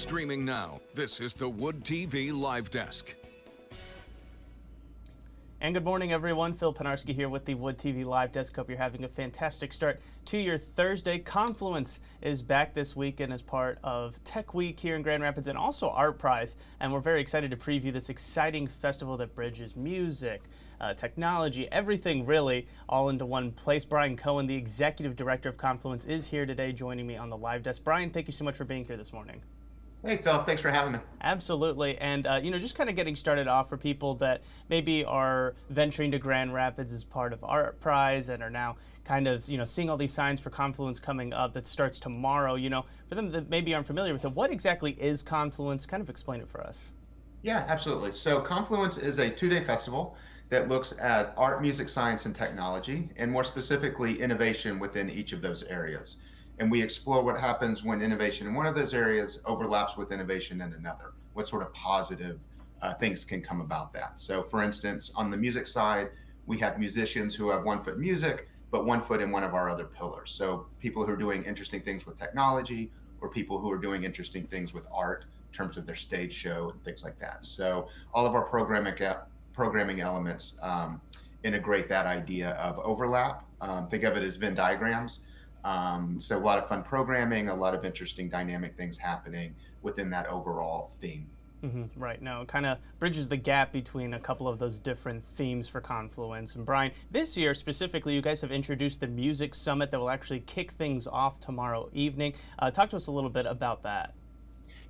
Streaming now, this is the Wood TV Live Desk. And good morning, everyone. Phil Penarski here with the Wood TV Live Desk. Hope you're having a fantastic start to your Thursday. Confluence is back this weekend as part of Tech Week here in Grand Rapids and also Art Prize. And we're very excited to preview this exciting festival that bridges music, technology, everything really all into one place. Brian Cohen, the Executive Director of Confluence, is here today joining me on the Live Desk. Brian, thank you so much for being here this morning. Hey, Phil. Thanks for having me. Absolutely. And, just kind of getting started off for people that maybe are venturing to Grand Rapids as part of Art Prize and are now kind of, seeing all these signs for Confluence coming up that starts tomorrow, for them that maybe aren't familiar with it, what exactly is Confluence? Kind of explain it for us. Yeah, absolutely. So Confluence is a two-day festival that looks at art, music, science, and technology, and more specifically, innovation within each of those areas. And we explore what happens when innovation in one of those areas overlaps with innovation in another. What sort of positive things can come about that? So for instance, on the music side, we have musicians who have 1 foot in music, but 1 foot in one of our other pillars. So people who are doing interesting things with technology, or people who are doing interesting things with art in terms of their stage show and things like that. So all of our programming elements integrate that idea of overlap. Think of it as Venn diagrams. So a lot of fun programming, a lot of interesting dynamic things happening within that overall theme. Right. Now, it kind of bridges the gap between a couple of those different themes for Confluence. And Brian, this year specifically, you guys have introduced the Music Summit that will actually kick things off tomorrow evening. Talk to us a little bit about that.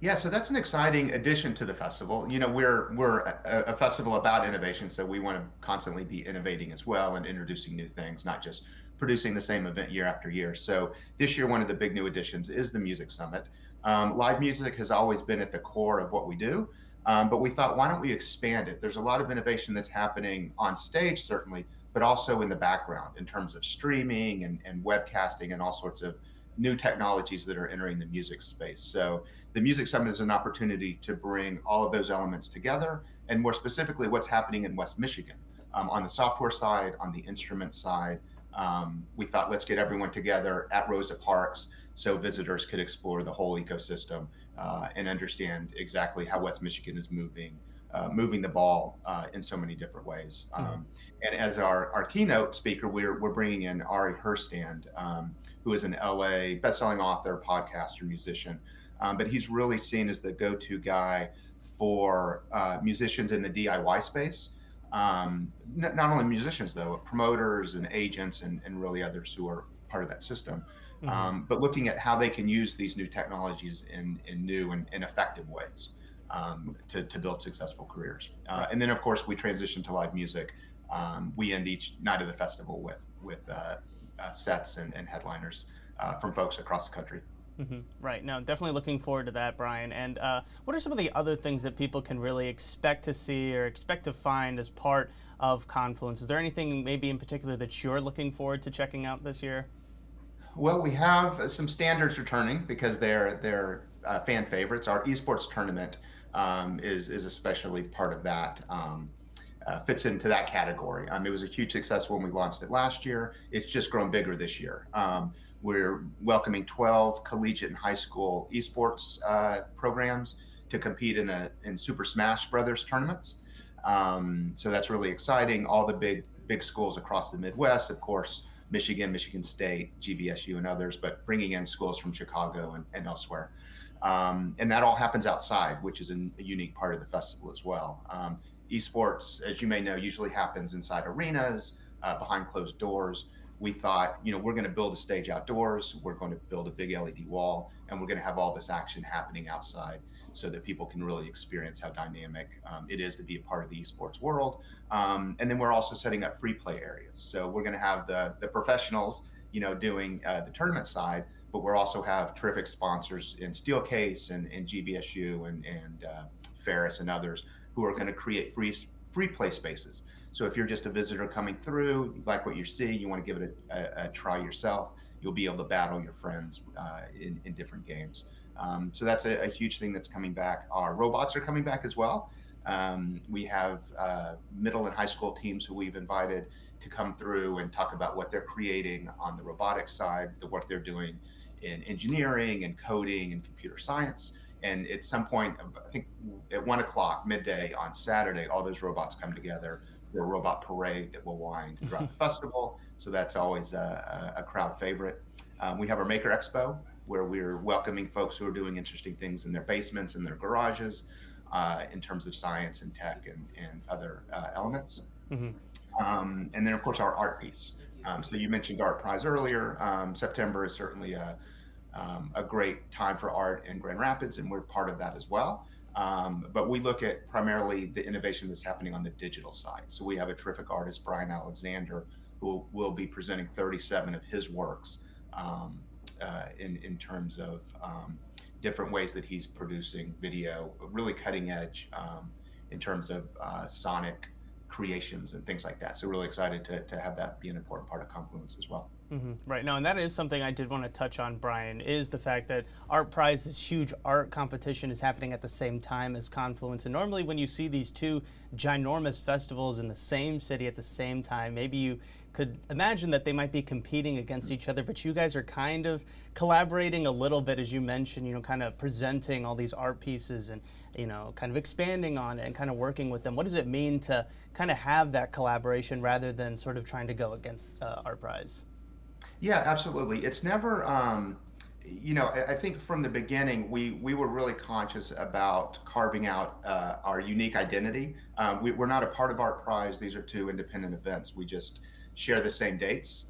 Yeah, so that's an exciting addition to the festival. We're a festival about innovation, so we want to constantly be innovating as well and introducing new things, not just producing the same event year after year. So this year, one of the big new additions is the Music Summit. Live music has always been at the core of what we do, but we thought, why don't we expand it? There's a lot of innovation that's happening on stage, certainly, but also in the background in terms of streaming and webcasting and all sorts of new technologies that are entering the music space. So the Music Summit is an opportunity to bring all of those elements together, and more specifically, what's happening in West Michigan. On the software side, on the instrument side, we thought, let's get everyone together at Rosa Parks so visitors could explore the whole ecosystem and understand exactly how West Michigan is moving the ball in so many different ways. And as our keynote speaker, we're bringing in Ari Herstand, who is an LA bestselling author, podcaster, musician, but he's really seen as the go-to guy for musicians in the DIY space. Not only musicians, though, promoters and agents and really others who are part of that system, but looking at how they can use these new technologies in new and effective ways to build successful careers. And then, of course, we transition to live music. We end each night of the festival with sets and headliners from folks across the country. Right. Now, definitely looking forward to that, Brian. And what are some of the other things that people can really expect to see or expect to find as part of Confluence? Is there anything maybe in particular that you're looking forward to checking out this year? Well, we have some standards returning because they're fan favorites. Our esports tournament is especially part of that. Fits into that category. It was a huge success when we launched it last year. It's just grown bigger this year. We're welcoming 12 collegiate and high school esports programs to compete in Super Smash Brothers tournaments. So that's really exciting. All the big schools across the Midwest, of course, Michigan, Michigan State, GVSU, and others, but bringing in schools from Chicago and elsewhere. And that all happens outside, which is a unique part of the festival as well. Esports, as you may know, usually happens inside arenas, behind closed doors. We thought, we're going to build a stage outdoors, we're going to build a big LED wall, and we're going to have all this action happening outside so that people can really experience how dynamic it is to be a part of the esports world. And then we're also setting up free play areas. So we're going to have the professionals, doing the tournament side, but we'll also have terrific sponsors in Steelcase and GVSU and Ferris and others who are going to create free play spaces. So if you're just a visitor coming through, you like what you see, you want to give it a try yourself, you'll be able to battle your friends in different games. So that's a huge thing that's coming back. Our robots are coming back as well. We have middle and high school teams who we've invited to come through and talk about what they're creating on the robotics side, the work they're doing in engineering and coding and computer science. And at some point, I think at 1 o'clock midday on Saturday, all those robots come together for a robot parade that will wind throughout the festival. So that's always a crowd favorite. We have our Maker Expo, where we're welcoming folks who are doing interesting things in their basements and their garages, in terms of science and tech and other elements. And then, of course, our art piece. So you mentioned Art Prize earlier. September is certainly a great time for art in Grand Rapids, and we're part of that as well. But we look at primarily the innovation that's happening on the digital side. So we have a terrific artist, Brian Alexander, who will be presenting 37 of his works, in terms of different ways that he's producing video, really cutting edge, in terms of sonic creations and things like that. So really excited to have that be an important part of Confluence as well. Right now, and that is something I did want to touch on, Brian, is the fact that Art Prize, this huge art competition, is happening at the same time as Confluence. And normally when you see these two ginormous festivals in the same city at the same time, maybe you could imagine that they might be competing against each other, but you guys are kind of collaborating a little bit, as you mentioned, kind of presenting all these art pieces and, kind of expanding on it and kind of working with them. What does it mean to kind of have that collaboration rather than sort of trying to go against Art Prize? Yeah, absolutely. It's never, I think from the beginning, we were really conscious about carving out our unique identity. We're not a part of Art Prize. These are two independent events. We just share the same dates,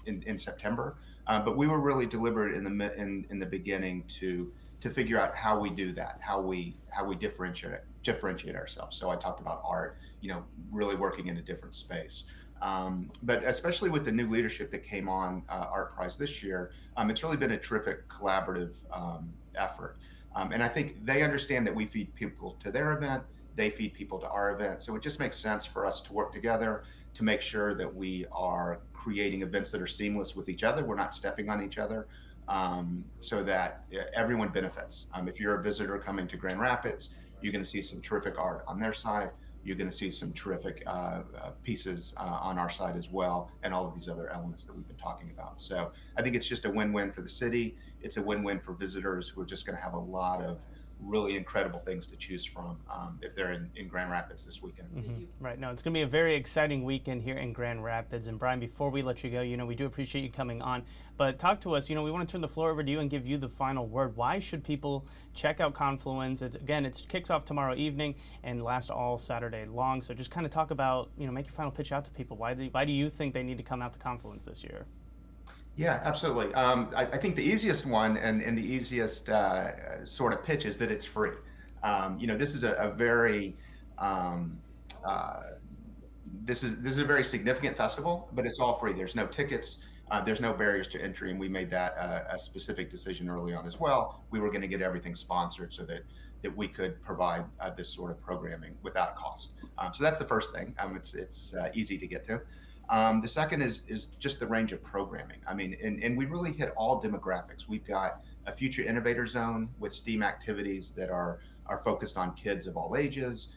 in September. But we were really deliberate in the beginning to figure out how we do that, how we differentiate ourselves. So I talked about art, really working in a different space. But especially with the new leadership that came on Art Prize this year, it's really been a terrific collaborative effort. And I think they understand that we feed people to their event, they feed people to our event. So it just makes sense for us to work together to make sure that we are creating events that are seamless with each other. We're not stepping on each other, so that everyone benefits. If you're a visitor coming to Grand Rapids, you're going to see some terrific art on their side. You're going to see some terrific pieces on our side as well, and all of these other elements that we've been talking about. So I think it's just a win-win for the city. It's a win-win for visitors who are just going to have a lot of really incredible things to choose from if they're in Grand Rapids this weekend. Right. No, it's going to be a very exciting weekend here in Grand Rapids. And Brian, before we let you go, we do appreciate you coming on, but talk to us. We want to turn the floor over to you and give you the final word. Why should people check out Confluence? It kicks off tomorrow evening and lasts all Saturday long. So just kind of talk about, make your final pitch out to people. Why do you think they need to come out to Confluence this year? Yeah, absolutely. I think the easiest one and the easiest sort of pitch is that it's free. This is a very this is a very significant festival, but it's all free. There's no tickets. There's no barriers to entry, and we made that a specific decision early on as well. We were going to get everything sponsored so that we could provide this sort of programming without a cost. So that's the first thing. It's easy to get to. The second is just the range of programming. And we really hit all demographics. We've got a future innovator zone with STEAM activities that are focused on kids of all ages.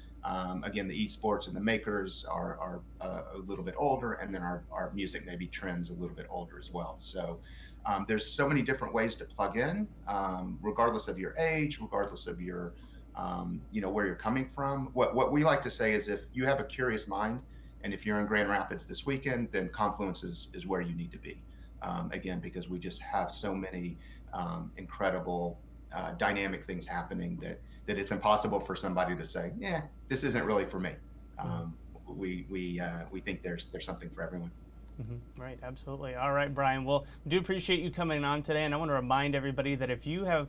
Again, the esports and the makers are a little bit older, and then our music maybe trends a little bit older as well. So there's so many different ways to plug in, regardless of your age, regardless of your, where you're coming from. What we like to say is, if you have a curious mind, and if you're in Grand Rapids this weekend, then Confluence is where you need to be. Again, because we just have so many incredible, dynamic things happening that it's impossible for somebody to say, yeah, this isn't really for me. We think there's something for everyone. Right, absolutely. All right, Brian. Well, we do appreciate you coming on today, and I want to remind everybody that if you have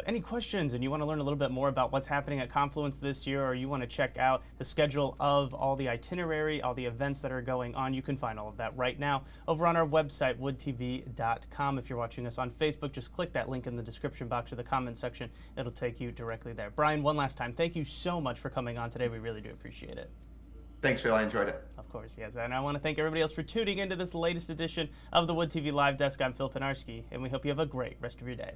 any questions and you want to learn a little bit more about what's happening at Confluence this year, or you want to check out the schedule of all the itinerary, all the events that are going on, you can find all of that right now over on our website, woodtv.com. If you're watching us on Facebook, just click that link in the description box or the comment section. It'll take you directly there. Brian, one last time, thank you so much for coming on today. We really do appreciate it. Thanks, Phil. I enjoyed it. Of course, yes. And I want to thank everybody else for tuning into this latest edition of the Wood TV Live Desk. I'm Phil Penarski, and we hope you have a great rest of your day.